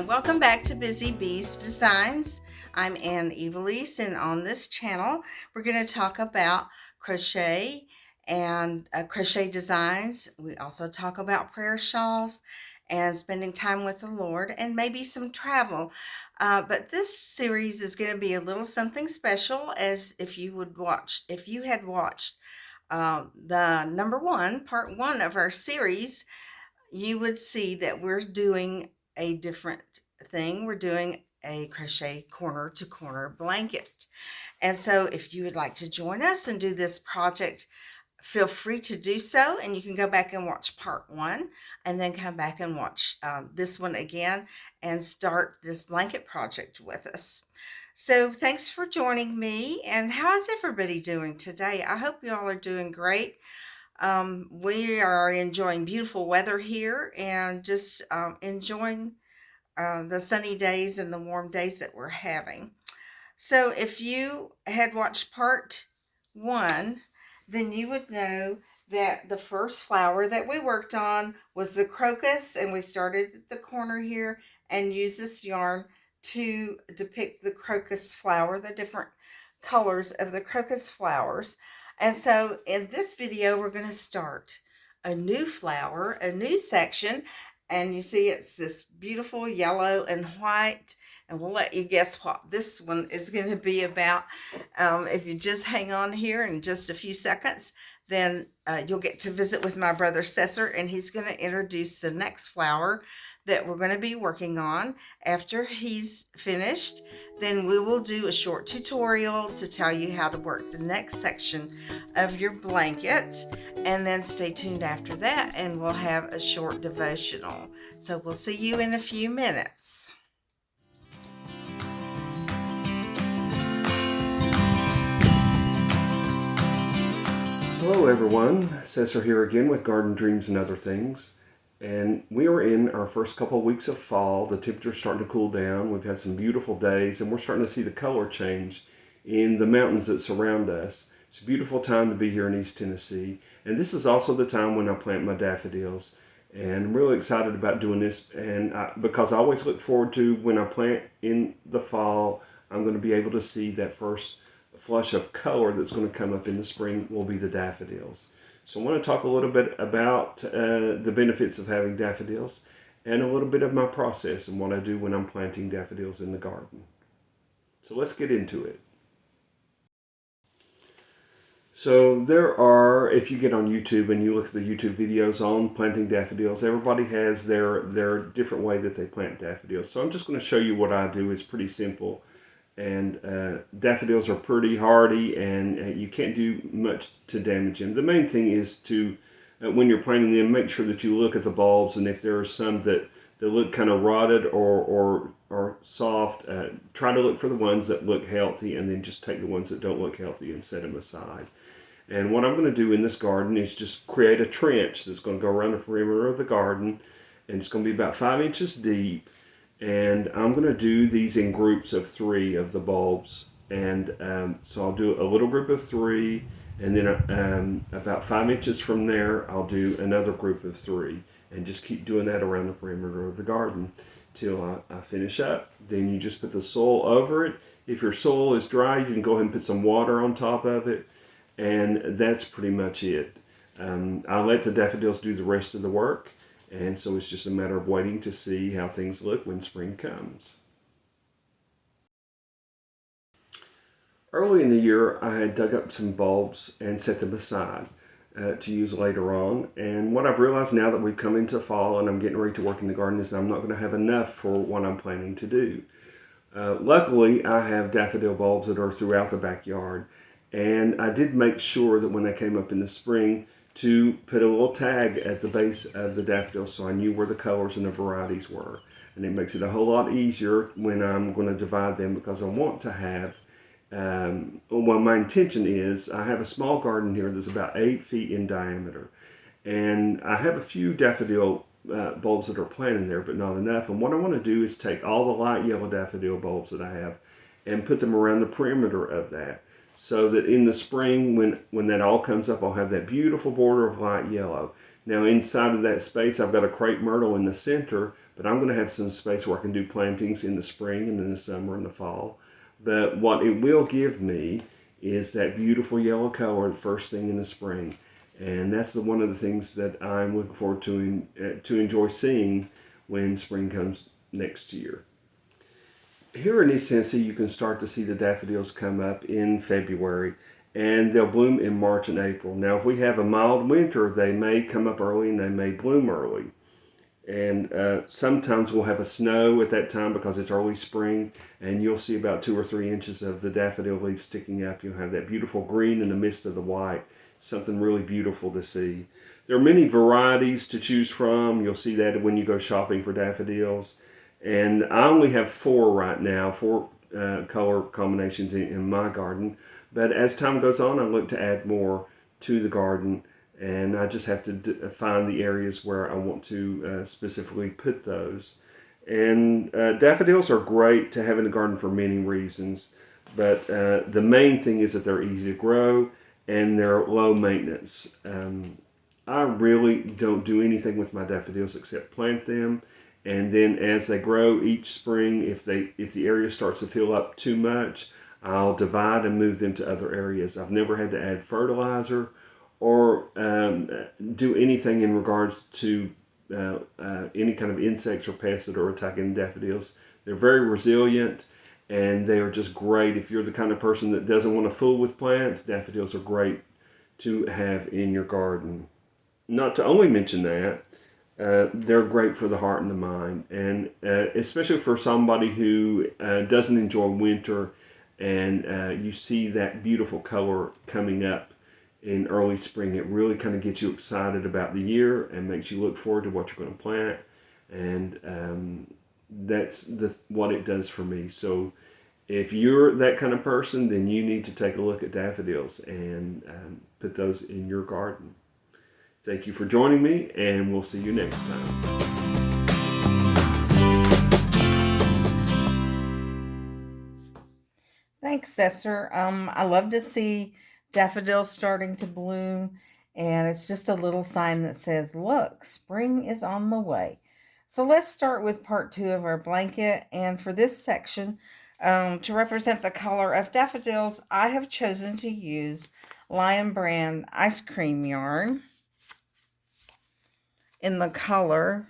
and welcome back to Bizzie Beez Designs. I'm Ann Evelise, and on this channel we're going to talk about crochet and crochet designs. We also talk about prayer shawls and spending time with the Lord and maybe some travel. But this series is going to be a little something special, as if you had watched the part one of our series, you would see that we're doing a different thing. We're doing a crochet corner to corner blanket. And so if you would like to join us and do this project, feel free to do so. And you can go back and watch part one and then come back and watch this one again and start this blanket project with us. So thanks for joining me. And how is everybody doing today? I hope you all are doing great. We are enjoying beautiful weather here and just enjoying the sunny days and the warm days that we're having. So if you had watched part one, then you would know that the first flower that we worked on was the crocus, and we started at the corner here and used this yarn to depict the crocus flower, the different colors of the crocus flowers. And so in this video, we're going to start a new flower, a new section, and you see it's this beautiful yellow and white, and we'll let you guess what this one is going to be about. If you just hang on here in just a few seconds, then you'll get to visit with my brother Cesar, and he's going to introduce the next flower that we're going to be working on. After he's finished, then we will do a short tutorial to tell you how to work the next section of your blanket, and then stay tuned after that and we'll have a short devotional. So we'll see you in a few minutes. Hello everyone, Cesar here again with Garden Dreams and Other Things. And we are in our first couple of weeks of fall. The temperature's starting to cool down. We've had some beautiful days and we're starting to see the color change in the mountains that surround us. It's a beautiful time to be here in East Tennessee. And this is also the time when I plant my daffodils. And I'm really excited about doing this because I always look forward to when I plant in the fall, I'm going to be able to see that first flush of color that's going to come up in the spring will be the daffodils. So I want to talk a little bit about the benefits of having daffodils and a little bit of my process and what I do when I'm planting daffodils in the garden. So let's get into it. So there are, if you get on YouTube and you look at the YouTube videos on planting daffodils, everybody has their different way that they plant daffodils. So I'm just going to show you what I do. It's pretty simple. And daffodils are pretty hardy, and you can't do much to damage them. The main thing is to, when you're planting them, make sure that you look at the bulbs, and if there are some that look kind of rotted or soft, try to look for the ones that look healthy, and then just take the ones that don't look healthy and set them aside. And what I'm going to do in this garden is just create a trench that's going to go around the perimeter of the garden, and it's going to be about 5 inches deep. And I'm going to do these in groups of 3 of the bulbs. And so I'll do a little group of 3, and then about 5 inches from there, I'll do another group of 3. And just keep doing that around the perimeter of the garden till I finish up. Then you just put the soil over it. If your soil is dry, you can go ahead and put some water on top of it. And that's pretty much it. I'll let the daffodils do the rest of the work. And so it's just a matter of waiting to see how things look when spring comes. Early in the year, I had dug up some bulbs and set them aside to use later on. And what I've realized now that we've come into fall and I'm getting ready to work in the garden is I'm not going to have enough for what I'm planning to do. Luckily, I have daffodil bulbs that are throughout the backyard. And I did make sure that when they came up in the spring, to put a little tag at the base of the daffodil so I knew where the colors and the varieties were. And it makes it a whole lot easier when I'm going to divide them, because I want to have, well, my intention is I have a small garden here that's about 8 feet in diameter. And I have a few daffodil bulbs that are planted there, but not enough. And what I want to do is take all the light yellow daffodil bulbs that I have and put them around the perimeter of that. so that in the spring, when that all comes up, I'll have that beautiful border of light yellow. Now inside of that space, I've got a crepe myrtle in the center, but I'm going to have some space where I can do plantings in the spring and in the summer and the fall. But what it will give me is that beautiful yellow color the first thing in the spring. And that's one of the things that I'm looking forward to enjoy seeing when spring comes next year. Here in East Tennessee, you can start to see the daffodils come up in February, and they'll bloom in March and April. Now, if we have a mild winter, they may come up early and they may bloom early. And sometimes we'll have a snow at that time because it's early spring, and you'll see about 2 or 3 inches of the daffodil leaves sticking up. You'll have that beautiful green in the midst of the white, something really beautiful to see. There are many varieties to choose from. You'll see that when you go shopping for daffodils. And I only have 4 right now, 4 color combinations in my garden. But as time goes on, I look to add more to the garden, and I just have to find the areas where I want to specifically put those. And daffodils are great to have in the garden for many reasons, but the main thing is that they're easy to grow and they're low maintenance. I really don't do anything with my daffodils except plant them, and then as they grow each spring, if the area starts to fill up too much, I'll divide and move them to other areas. I've never had to add fertilizer or do anything in regards to any kind of insects or pests that are attacking daffodils. They're very resilient, and they are just great. If you're the kind of person that doesn't want to fool with plants, daffodils are great to have in your garden. Not to only mention that, they're great for the heart and the mind, and especially for somebody who doesn't enjoy winter, and you see that beautiful color coming up in early spring. It really kind of gets you excited about the year and makes you look forward to what you're going to plant, and that's what it does for me. So if you're that kind of person, then you need to take a look at daffodils and put those in your garden. Thank you for joining me, and we'll see you next time. Thanks, Cesar. I love to see daffodils starting to bloom, and it's just a little sign that says, look, spring is on the way. So let's start with part 2 of our blanket. And for this section, to represent the color of daffodils, I have chosen to use Lion Brand ice cream yarn in the color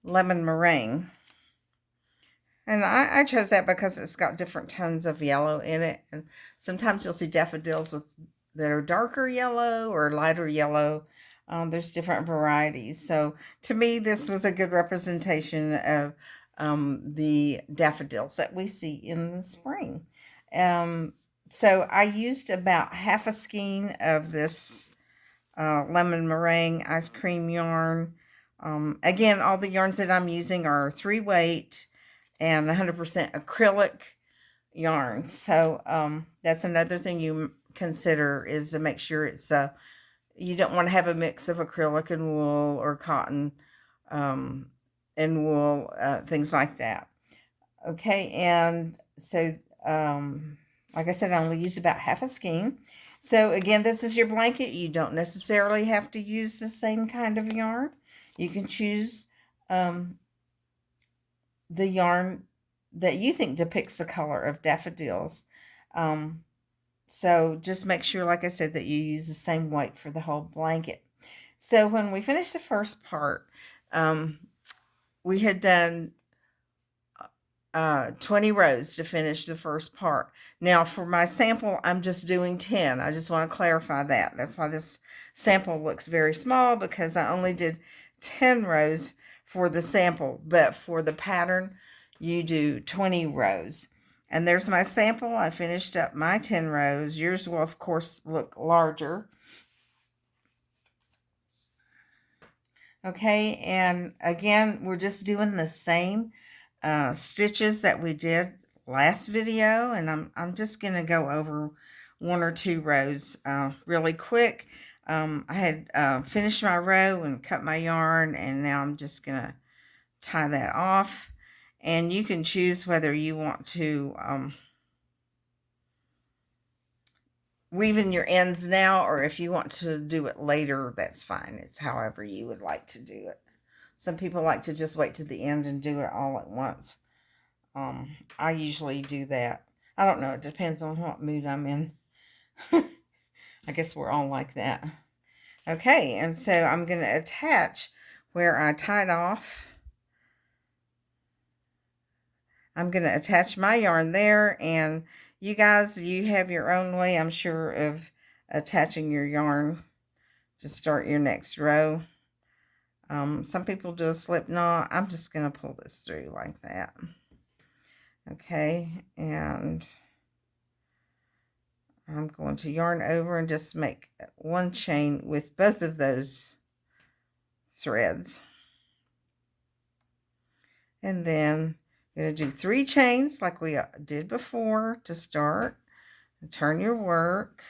Lemon Meringue. And I chose that because it's got different tones of yellow in it. And sometimes you'll see daffodils that are darker yellow or lighter yellow. There's different varieties. So to me, this was a good representation of the daffodils that we see in the spring. So I used about half a skein of this lemon meringue ice cream yarn. Again, all the yarns that I'm using are 3-weight and 100% acrylic yarn. So that's another thing you consider, is to make sure it's you don't want to have a mix of acrylic and wool or cotton and wool, things like that. Okay, and so like I said, I only used about half a skein. So again, this is your blanket. You don't necessarily have to use the same kind of yarn. You can choose the yarn that you think depicts the color of daffodils. So just make sure, like I said, that you use the same weight for the whole blanket. So when we finished the first part, we had done 20 rows to finish the first part. Now for my sample, I'm just doing 10. I just want to clarify that. That's why this sample looks very small, because I only did 10 rows for the sample, but for the pattern, you do 20 rows. And there's my sample. I finished up my 10 rows. Yours will, of course, look larger. Okay, and again, we're just doing the same stitches that we did last video, and I'm just going to go over 1 or 2 rows really quick. I had finished my row and cut my yarn, and now I'm just going to tie that off. And you can choose whether you want to weaving your ends now, or if you want to do it later, that's fine. It's however you would like to do it. Some people like to just wait to the end and do it all at once. I usually do that. I don't know. It depends on what mood I'm in. I guess we're all like that. Okay, and so I'm going to attach where I tied off. I'm going to attach my yarn there, and you guys, you have your own way, I'm sure, of attaching your yarn to start your next row. Some people do a slip knot. I'm just going to pull this through like that. Okay, and I'm going to yarn over and just make one chain with both of those threads. And then I'm going to do 3 chains like we did before to start. And turn your work.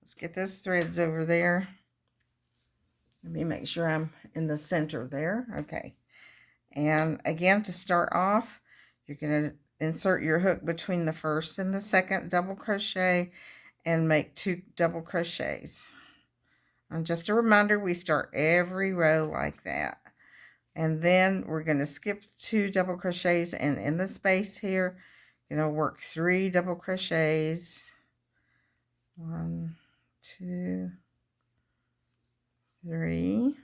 Let's get those threads over there. Let me make sure I'm in the center there. Okay. And again, to start off, you're going to insert your hook between the first and the second double crochet and make 2 double crochets. And just a reminder, we start every row like that. And then we're going to skip 2 double crochets, and in the space here, you're going to work 3 double crochets. 1, 2, 3.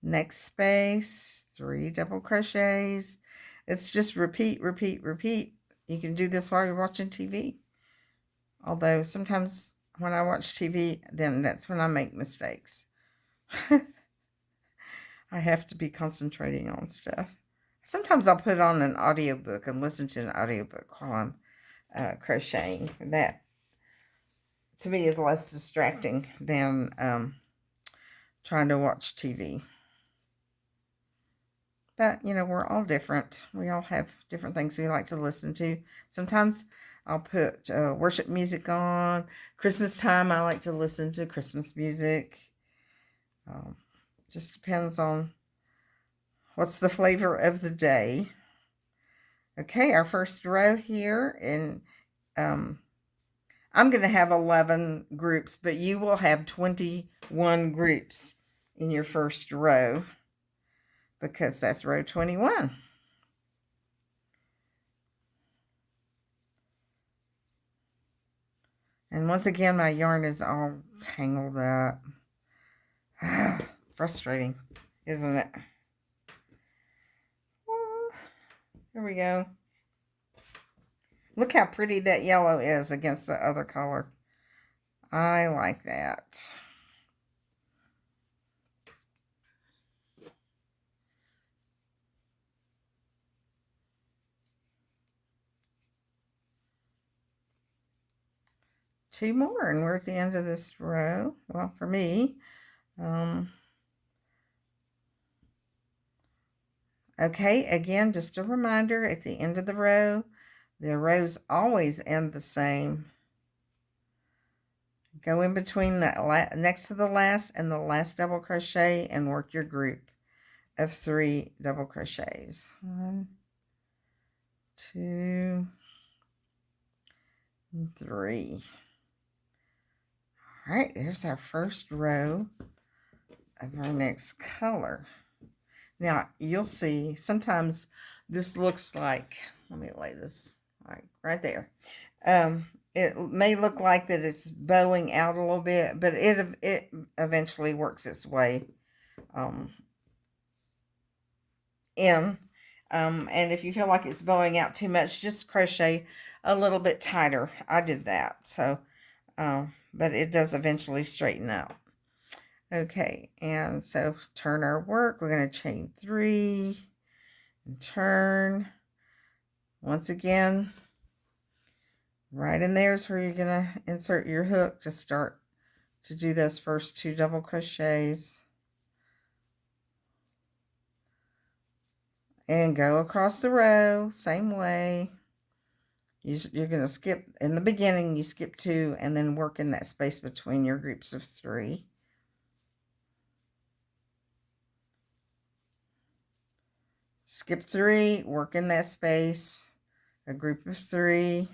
Next space, 3 double crochets. It's just repeat, repeat, repeat. You can do this while you're watching TV. Although sometimes when I watch TV, then that's when I make mistakes. I have to be concentrating on stuff. Sometimes I'll put on an audiobook and listen to an audiobook while I'm crocheting. That, to me, is less distracting than trying to watch TV. But, you know, we're all different. We all have different things we like to listen to. Sometimes I'll put worship music on. Christmas time, I like to listen to Christmas music. Just depends on what's the flavor of the day. Okay, our first row here. And I'm going to have 11 groups, but you will have 21 groups in your first row, because that's row 21. And once again, my yarn is all tangled up. Frustrating, isn't it? Well, here we go. Look how pretty that yellow is against the other color. I like that. Two more, and we're at the end of this row. Well, for me. Okay, again, just a reminder, at the end of the rows always end the same. Go in between the next to the last and the last double crochet and work your group of 3 double crochets. 1, 2, 3. All right, there's our first row of our next color. Now, you'll see sometimes this looks like, let me lay this right there. It may look like that it's bowing out a little bit, but it eventually works its way in. And if you feel like it's bowing out too much, just crochet a little bit tighter. I did that, so but it does eventually straighten out. Okay, and so turn our work. We're going to chain 3 and turn. Once again, right in there is where you're going to insert your hook to start to do those first 2 double crochets. And go across the row, same way. You're going to skip, in the beginning, you skip 2 and then work in that space between your groups of 3. Skip 3, work in that space, a group of 3.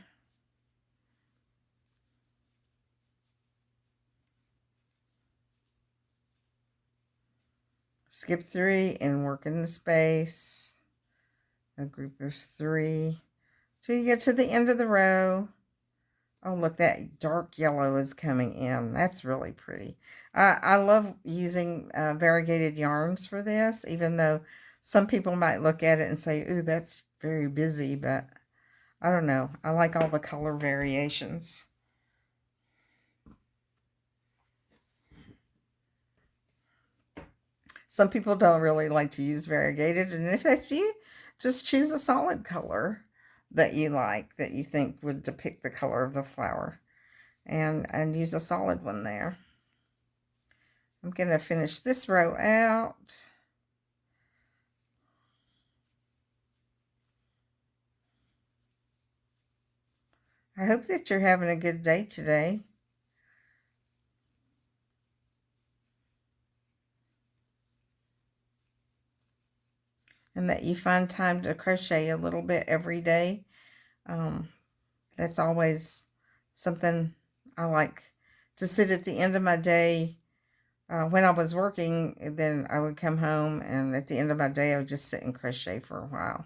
skip 3 and work in the space, a group of 3, till you get to the end of the row. Oh, look, that dark yellow is coming in. That's really pretty. I love using variegated yarns for this, even though some people might look at it and say, ooh, that's very busy, but I don't know. I like all the color variations. Some people don't really like to use variegated, and if that's you, just choose a solid color that you like, that you think would depict the color of the flower, and use a solid one there. I'm going to finish this row out. I hope that you're having a good day today. And that you find time to crochet a little bit every day. That's always something I like to sit at the end of my day. When I was working, then I would come home, and at the end of my day, I would just sit and crochet for a while.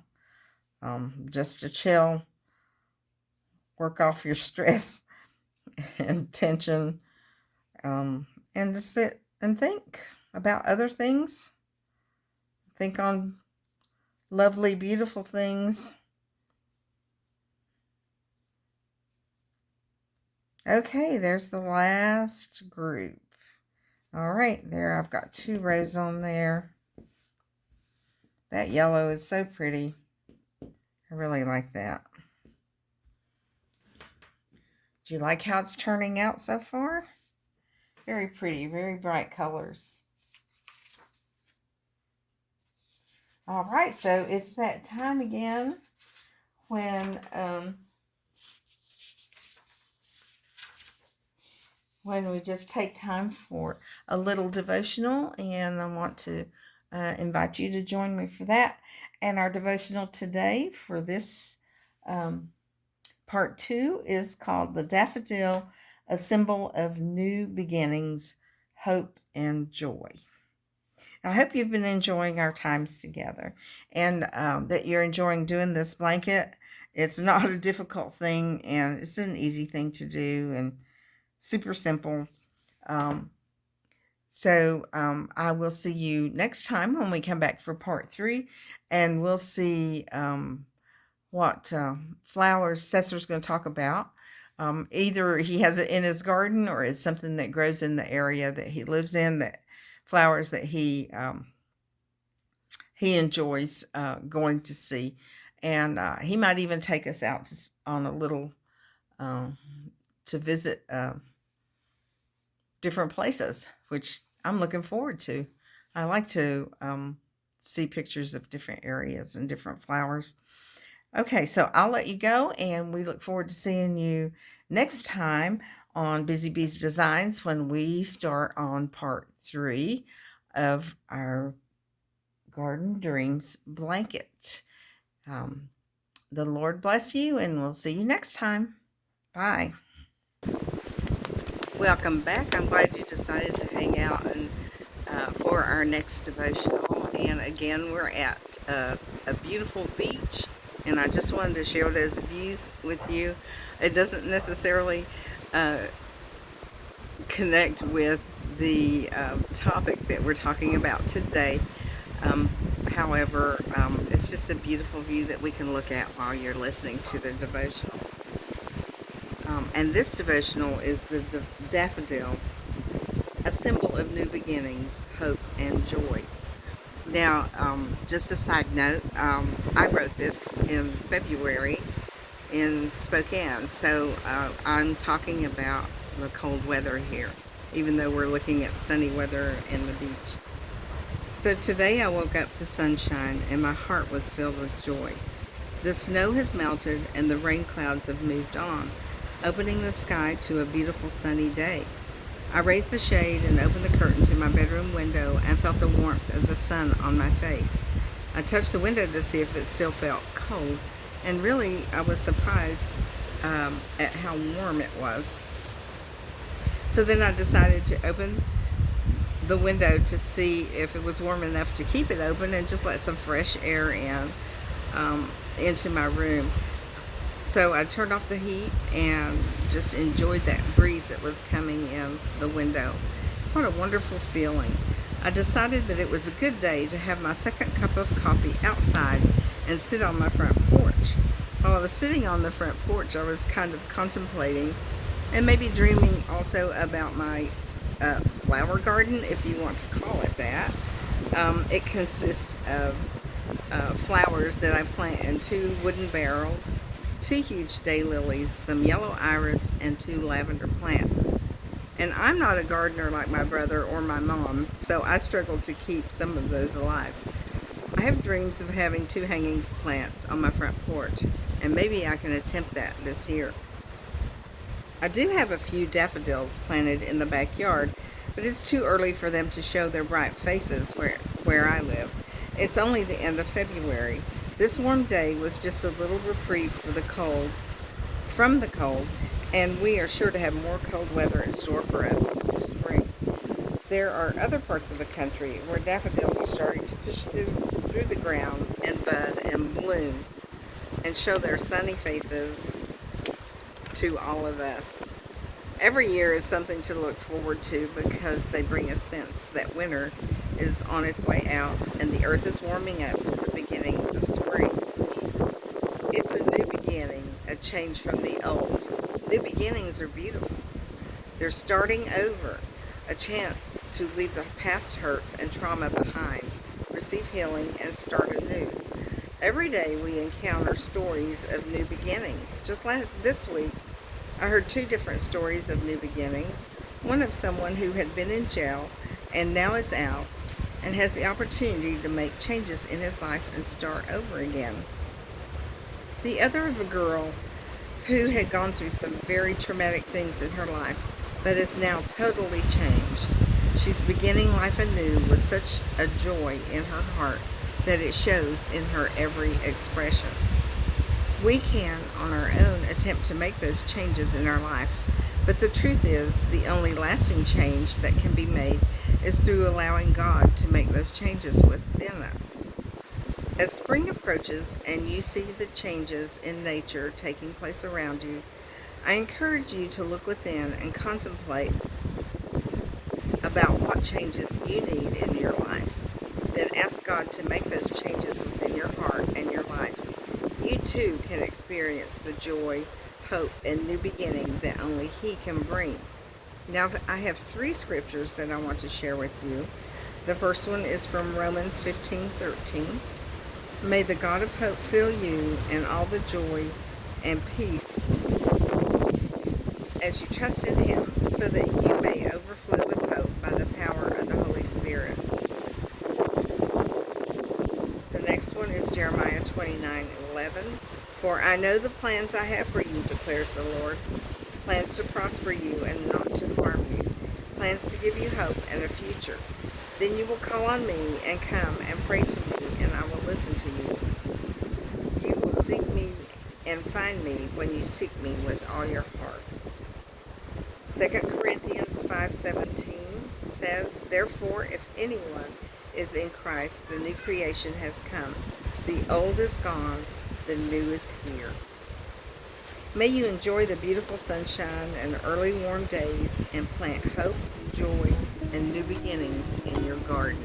Just to chill, work off your stress and tension, and to sit and think about other things. Think on lovely, beautiful things. Okay, there's the last group. All right, there I've got 2 rows on there. That yellow is so pretty. I really like that. Do you like how it's turning out so far? Very pretty, very bright colors. All right, so it's that time again when we just take time for a little devotional, and I want to invite you to join me for that. And our devotional today for this part 2 is called The Daffodil, a symbol of new beginnings, hope, and joy. I hope you've been enjoying our times together, and that you're enjoying doing this blanket. It's not a difficult thing, and it's an easy thing to do, and super simple. So I will see you next time when we come back for part 3, and we'll see what flowers Cesar's going to talk about. Either he has it in his garden, or it's something that grows in the area that he lives in, that flowers that he enjoys going to see. And he might even take us out on a little to visit different places, which I'm looking forward to. I like to see pictures of different areas and different flowers. Okay, so I'll let you go, and we look forward to seeing you next time on Bizzie Beez Designs when we start on part 3 of our Garden Dreams blanket. The Lord bless you, and we'll see you next time. Bye. Welcome back. I'm glad you decided to hang out and for our next devotional. And again, we're at a beautiful beach, and I just wanted to share those views with you. It doesn't necessarily connect with the topic that we're talking about today. However, it's just a beautiful view that we can look at while you're listening to the devotional. And this devotional is the Daffodil, a symbol of new beginnings, hope, and joy. Now, just a side note, I wrote this in February in Spokane, so I'm talking about the cold weather here, even though we're looking at sunny weather in the beach. So today I woke up to sunshine, and my heart was filled with joy. The snow has melted, and the rain clouds have moved on, opening the sky to a beautiful sunny day. I raised the shade and opened the curtain to my bedroom window and felt the warmth of the sun on my face. I touched the window to see if it still felt cold, and really I was surprised at how warm it was. So then I decided to open the window to see if it was warm enough to keep it open and just let some fresh air in into my room. So I turned off the heat and just enjoyed that breeze that was coming in the window. What a wonderful feeling. I decided that it was a good day to have my second cup of coffee outside and sit on my front porch. While I was sitting on the front porch, I was kind of contemplating and maybe dreaming also about my flower garden, if you want to call it that. It consists of flowers that I plant in 2 wooden barrels, 2 huge daylilies, some yellow iris, and 2 lavender plants. And I'm not a gardener like my brother or my mom, so I struggled to keep some of those alive. I have dreams of having 2 hanging plants on my front porch, and maybe I can attempt that this year. I do have a few daffodils planted in the backyard, but it's too early for them to show their bright faces where I live. It's only the end of February. This warm day was just a little reprieve from the cold, and we are sure to have more cold weather in store for us before spring. There are other parts of the country where daffodils are starting to push through the ground and bud and bloom and show their sunny faces to all of us. Every year is something to look forward to because they bring a sense that winter is on its way out and the earth is warming up to the beginnings of spring. It's a new beginning, a change from the old. New beginnings are beautiful. They're starting over, a chance to leave the past hurts and trauma behind, receive healing, and start anew. Every day we encounter stories of new beginnings. Just this week, I heard 2 different stories of new beginnings. One of someone who had been in jail and now is out and has the opportunity to make changes in his life and start over again. The other of a girl who had gone through some very traumatic things in her life, but is now totally changed. She's beginning life anew with such a joy in her heart that it shows in her every expression. We can, on our own, attempt to make those changes in our life, but the truth is, the only lasting change that can be made is through allowing God to make those changes within us. As spring approaches and you see the changes in nature taking place around you, I encourage you to look within and contemplate about what changes you need in your life. Then ask God to make those changes within your heart and your life. You too can experience the joy, hope, and new beginning that only He can bring. Now, I have 3 scriptures that I want to share with you. The first one is from Romans 15:13. May the God of hope fill you in all the joy and peace as you trust in Him, so that you may overflow with hope by the power of the Holy Spirit. The next one is Jeremiah 29:11. For I know the plans I have for you, declares the Lord, plans to prosper you and not to harm you, plans to give you hope and a future. Then you will call on me and come and pray to me, and I will listen to you. You will seek me and find me when you seek me with all your heart. 2 Corinthians 5:17 says, Therefore, if anyone is in Christ, the new creation has come. The old is gone, the new is here. May you enjoy the beautiful sunshine and early warm days and plant hope, joy, and new beginnings in your garden.